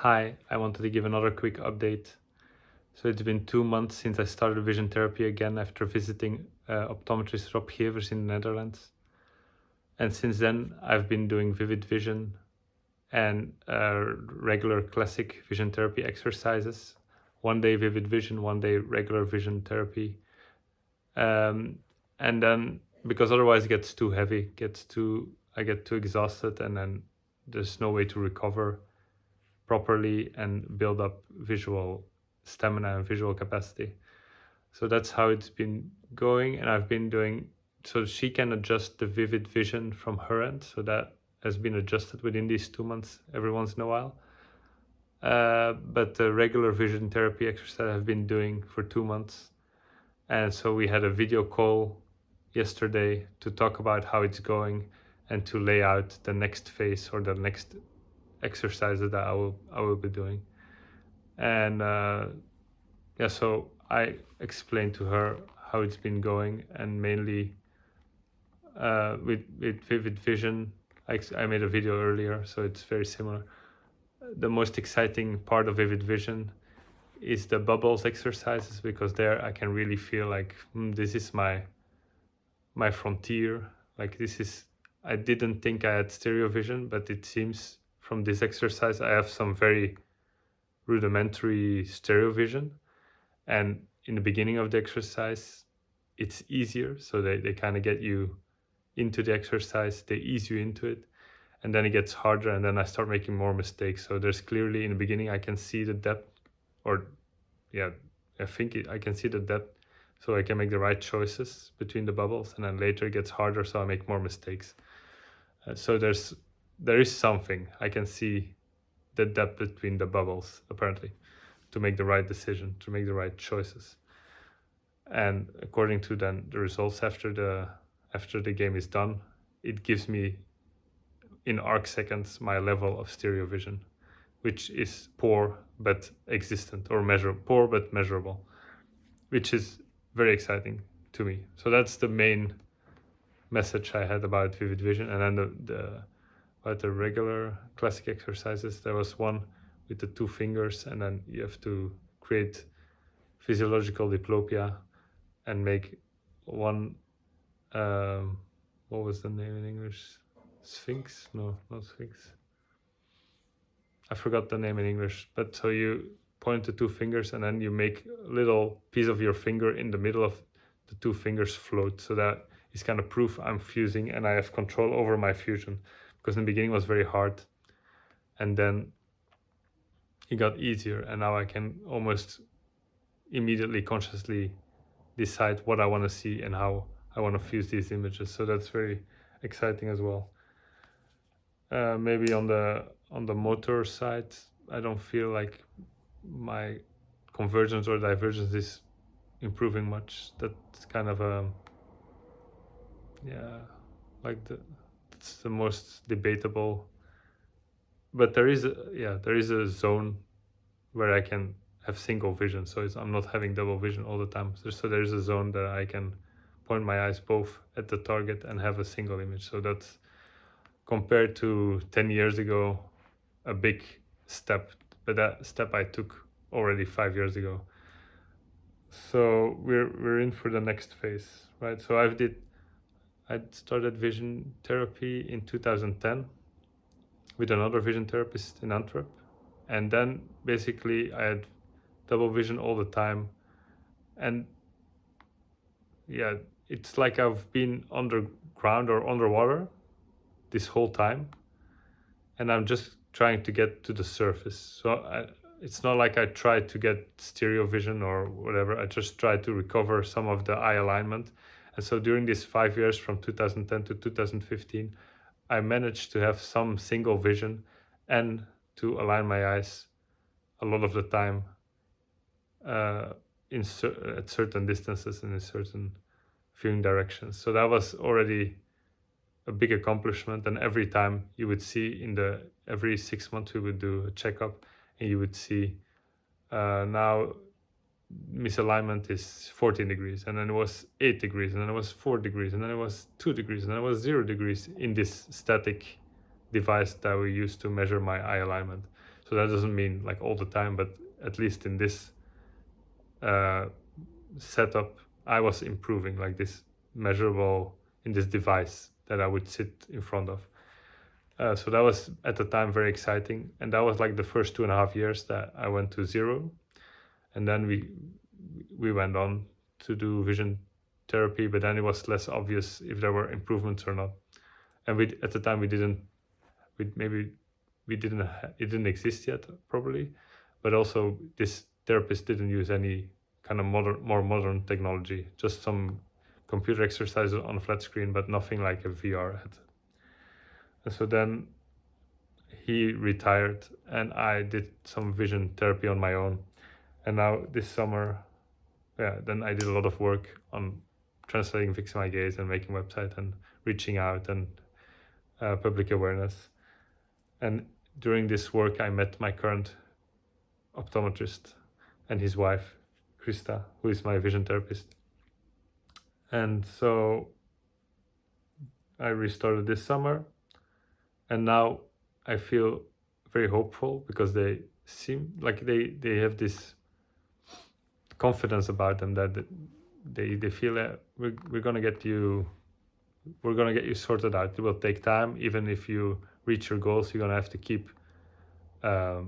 Hi, I wanted to give another quick update. So it's been 2 months since I started vision therapy again after visiting optometrist Rob Gevers in the Netherlands. And since then, I've been doing vivid vision and regular classic vision therapy exercises. One day vivid vision, one day regular vision therapy. And then, because otherwise it gets too heavy, I get too exhausted, and then there's no way to recover properly and build up visual stamina and visual capacity. So that's how it's been going. And I've been doing, so she can adjust the vivid vision from her end. So that has been adjusted within these 2 months every once in a while. But the regular vision therapy exercise I've been doing for 2 months. And so we had a video call yesterday to talk about how it's going and to lay out the next phase or the next exercises that I will be doing. And so I explained to her how it's been going, and mainly with vivid vision. I made a video earlier, so it's very similar. The most exciting part of vivid vision is the bubbles exercises, because there I can really feel like this is my frontier. Like I didn't think I had stereo vision, but it seems from this exercise I have some very rudimentary stereo vision. And in the beginning of the exercise, it's easier. So they kind of get you into the exercise, they ease you into it. And then it gets harder, and then I start making more mistakes. So there's clearly, in the beginning, I can see the depth, I can see the depth, so I can make the right choices between the bubbles. And then later it gets harder, so I make more mistakes. So there is something. I can see the depth between the bubbles, apparently, to make the right decision, to make the right choices. And according to then the results after the game is done, it gives me in arc seconds my level of stereo vision, which is poor but existent, or poor but measurable, which is very exciting to me. So that's the main message I had about vivid vision. And then about the regular classic exercises, there was one with the 2 fingers, and then you have to create physiological diplopia and make one, what was the name in English? Sphinx? No, not Sphinx. I forgot the name in English. But so you point the 2 fingers, and then you make a little piece of your finger in the middle of the 2 fingers float. So that is kind of proof I'm fusing and I have control over my fusion. Because in the beginning it was very hard, and then it got easier, and now I can almost immediately consciously decide what I want to see and how I want to fuse these images. So that's very exciting as well. Maybe on the motor side, I don't feel like my convergence or divergence is improving much. That's kind of it's the most debatable. But there is a zone where I can have single vision, so I'm not having double vision all the time. So there is a zone that I can point my eyes both at the target and have a single image. So that's, compared to 10 years ago, a big step, but that step I took already 5 years ago. So we're in for the next phase, right? So I started vision therapy in 2010 with another vision therapist in Antwerp, and then basically I had double vision all the time. And it's like I've been underground or underwater this whole time, and I'm just trying to get to the surface. So it's not like I tried to get stereo vision or whatever. I just tried to recover some of the eye alignment. And so during these 5 years, from 2010 to 2015, I managed to have some single vision and to align my eyes a lot of the time at certain distances and in certain viewing directions. So that was already a big accomplishment. And every time you would see every 6 months we would do a checkup, and you would see now misalignment is 14 degrees, and then it was 8 degrees, and then it was 4 degrees, and then it was 2 degrees, and then it was 0 degrees in this static device that we use to measure my eye alignment. So that doesn't mean like all the time, but at least in this setup, I was improving, like this measurable in this device that I would sit in front of. So that was at the time very exciting, and that was like the first 2.5 years that I went to zero, and then we went on to do vision therapy, but then it was less obvious if there were improvements or not. And we at the time it didn't exist yet probably, but also this therapist didn't use any kind of more modern technology, just some computer exercises on a flat screen, but nothing like a VR had. And so then he retired and I did some vision therapy on my own. And now this summer, then I did a lot of work on translating Fixing My Gaze and making website and reaching out and public awareness. And during this work, I met my current optometrist and his wife, Christa, who is my vision therapist. And so I restarted this summer, and now I feel very hopeful because they seem like they have this confidence about them that they feel that we're gonna get you sorted out. It will take time. Even if you reach your goals, you're gonna have to keep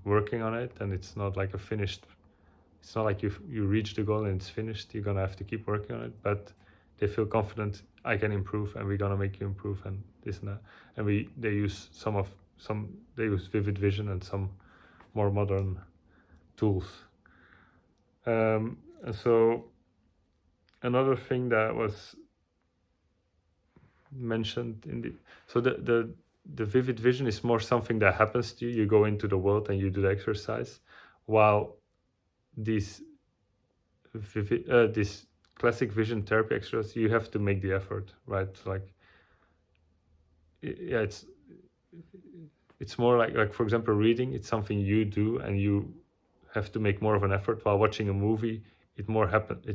working on it, and it's not like it's not like you reach the goal and it's finished. You're gonna have to keep working on it, but they feel confident I can improve, and we're gonna make you improve, and this and that. And they use they use Vivid Vision and some more modern tools. And so another thing that was mentioned the Vivid Vision is more something that happens to you. You go into the world and you do the exercise, while this classic vision therapy exercise, you have to make the effort, right? Like, yeah, it's more like for example, reading. It's something you do, and you have to make more of an effort. While watching a movie, it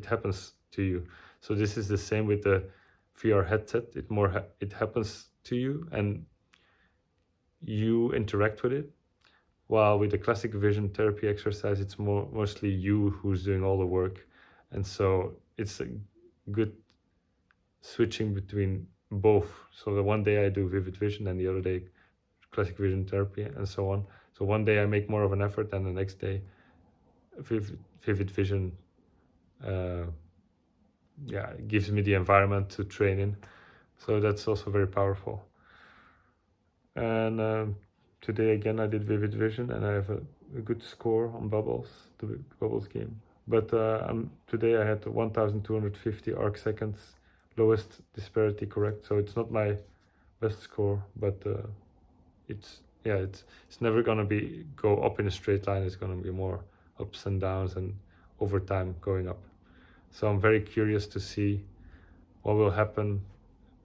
happens to you. So this is the same with the VR headset. It happens to you, and you interact with it. While with the classic vision therapy exercise, it's mostly you who's doing all the work. And so it's a good switching between both. So the one day I do Vivid Vision and the other day classic vision therapy, and so on. So one day I make more of an effort, and the next day Vivid Vision gives me the environment to train in. So that's also very powerful. And today again I did Vivid Vision, and I have a good score on Bubbles, the Bubbles game. But today I had 1,250 arc seconds, lowest disparity correct. So it's not my best score, but it's never gonna go up in a straight line. It's gonna be more ups and downs, and over time going up. So I'm very curious to see what will happen.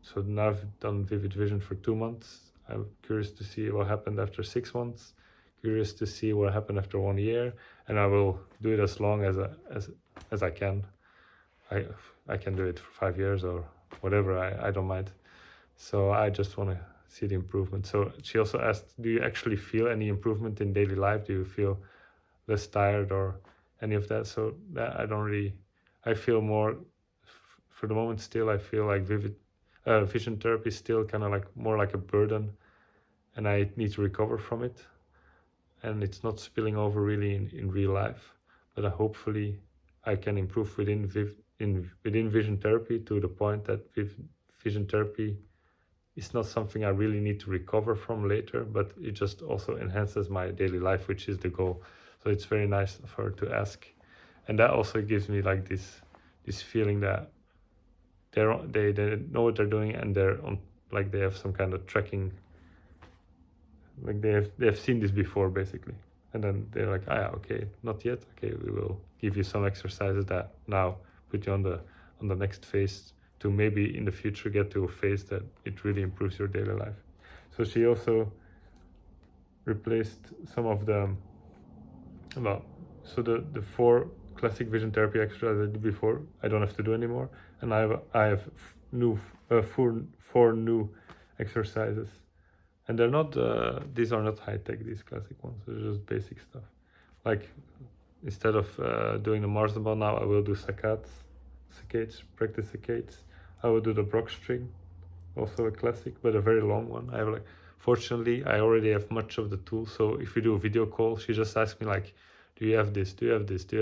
So now I've done Vivid Vision for 2 months. I'm curious to see what happened after 6 months. Curious to see what happened after 1 year, and I will do it as long as I can. I can do it for 5 years or whatever. I don't mind. So I just want to see the improvement. So she also asked, do you actually feel any improvement in daily life? Do you feel less tired or any of that? So that I don't really. I feel more for the moment. Still, I feel like vision therapy is still kind of like more like a burden, and I need to recover from it. And it's not spilling over really in real life, but hopefully I can improve within vision therapy to the point that vision therapy is not something I really need to recover from later, but it just also enhances my daily life, which is the goal. So it's very nice of her to ask, and that also gives me like this feeling that they know what they're doing, and they're on, like they have some kind of tracking. Like they have seen this before basically, and then they're like, okay, not yet. Okay, we will give you some exercises that now put you on the next phase to maybe in the future get to a phase that it really improves your daily life. So she also replaced some of the the 4 classic vision therapy exercises I did before, I don't have to do anymore, and I have 4 new exercises. And they're not, these are not high-tech, these classic ones. They're just basic stuff. Like, instead of doing the Marsden ball now, I will do saccades, practice saccades. I will do the Brock string, also a classic, but a very long one. I have like, fortunately, I already have much of the tools. So if we do a video call, she just asks me like, do you have this? Do you have this? Do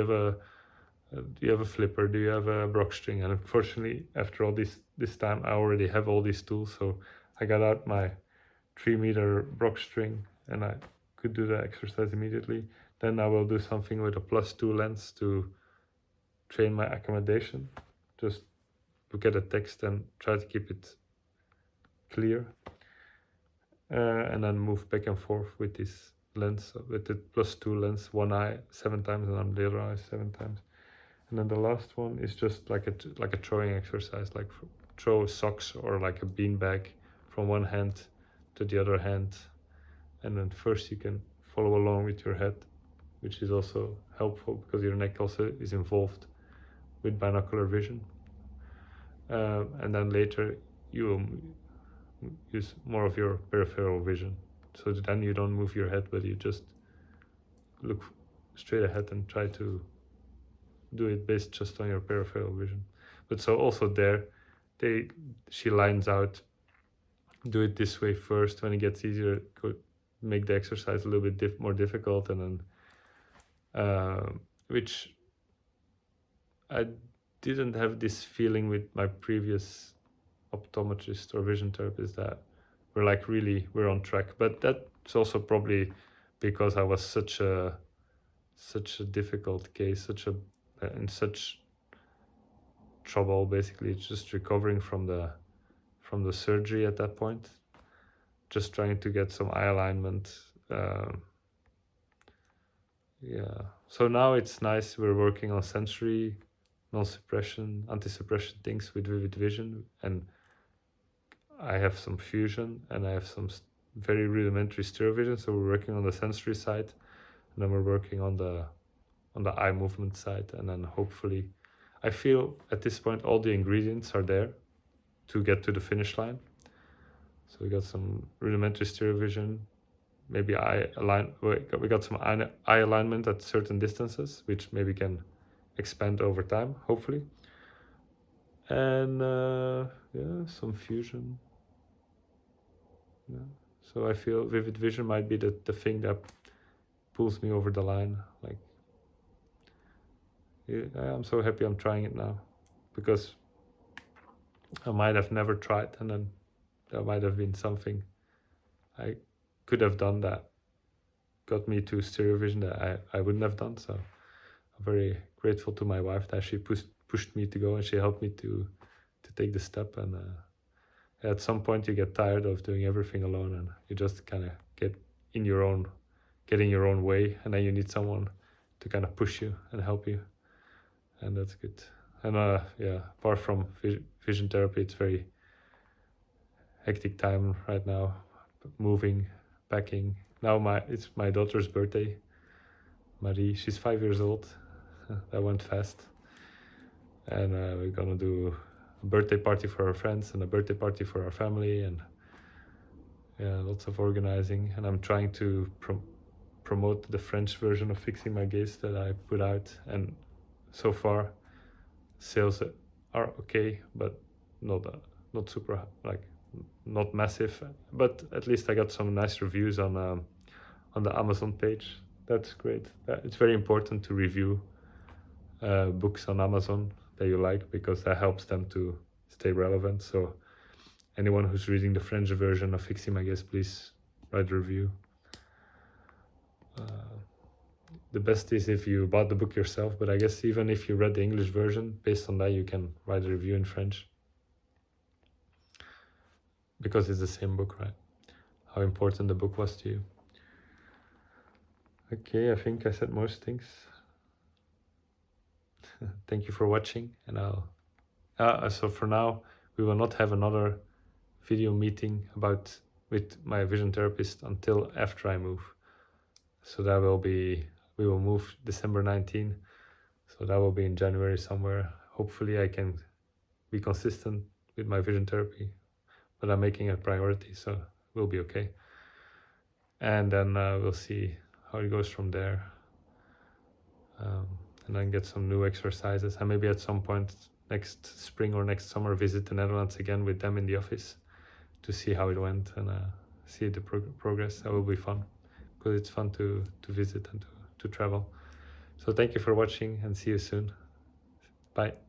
you have a flipper? Do you have a Brock string? And unfortunately, after all this time, I already have all these tools. So I got out my 3-meter Brock string and I could do the exercise immediately. Then I will do something with a +2 lens to train my accommodation. Just look at the text and try to keep it clear. And then move back and forth with this lens, with the +2 lens, one eye 7 times and then the other eye 7 times. And then the last one is just like a throwing exercise, like throw socks or like a beanbag from one hand to the other hand. And then first you can follow along with your head, which is also helpful because your neck also is involved with binocular vision. And then later you will use more of your peripheral vision. So then you don't move your head, but you just look straight ahead and try to do it based just on your peripheral vision. But so also there, she lines out, do it this way first. When it gets easier, make the exercise a little bit more difficult, and then which I didn't have this feeling with my previous optometrist or vision therapist that we're on track. But that's also probably because I was such a difficult case, in such trouble, basically just recovering from the surgery at that point, just trying to get some eye alignment. Yeah, so now it's nice. We're working on sensory non-suppression, anti-suppression things with vivid vision, and I have some fusion and I have some very rudimentary stereo vision. So we're working on the sensory side, and then we're working on the eye movement side, and then hopefully, I feel at this point all the ingredients are there to get to the finish line. So we got some rudimentary stereo vision, maybe we got some eye alignment at certain distances, which maybe can expand over time, hopefully. And yeah, some fusion. Yeah. So I feel vivid vision might be the thing that pulls me over the line. Like, yeah, I'm so happy I'm trying it now, because I might have never tried, and then there might have been something I could have done that got me to stereo vision that I wouldn't have done. So I'm very grateful to my wife that she pushed me to go, and she helped me to take the step. And at some point you get tired of doing everything alone, and you just kind of get in your own way, and then you need someone to kind of push you and help you, and that's good. And yeah, apart from vision therapy, it's very hectic time right now, moving, packing. Now it's my daughter's birthday, Marie. She's 5 years old. That went fast. And we're gonna do a birthday party for our friends and a birthday party for our family, and yeah, lots of organizing. And I'm trying to promote the French version of Fixing My Gaze that I put out, and so far sales are okay, but not super, like, not massive. But at least I got some nice reviews on the Amazon page. That's great. It's very important to review books on Amazon that you like, because that helps them to stay relevant. So anyone who's reading the French version of Fixing My Gaze, please write a review. The best is if you bought the book yourself, but I guess even if you read the English version, based on that you can write a review in French, because it's the same book, right? How important the book was to you. Okay, I think I said most things. Thank you for watching, and so for now we will not have another video meeting with my vision therapist until after I move. So that will be, we will move December 19, so that will be in January somewhere. Hopefully I can be consistent with my vision therapy, but I'm making it a priority, so we'll be okay. and then we'll see how it goes from there. And then get some new exercises, and maybe at some point next spring or next summer visit the Netherlands again with them in the office to see how it went and see the progress. That will be fun, because it's fun to visit and to travel. So thank you for watching, and see you soon. Bye.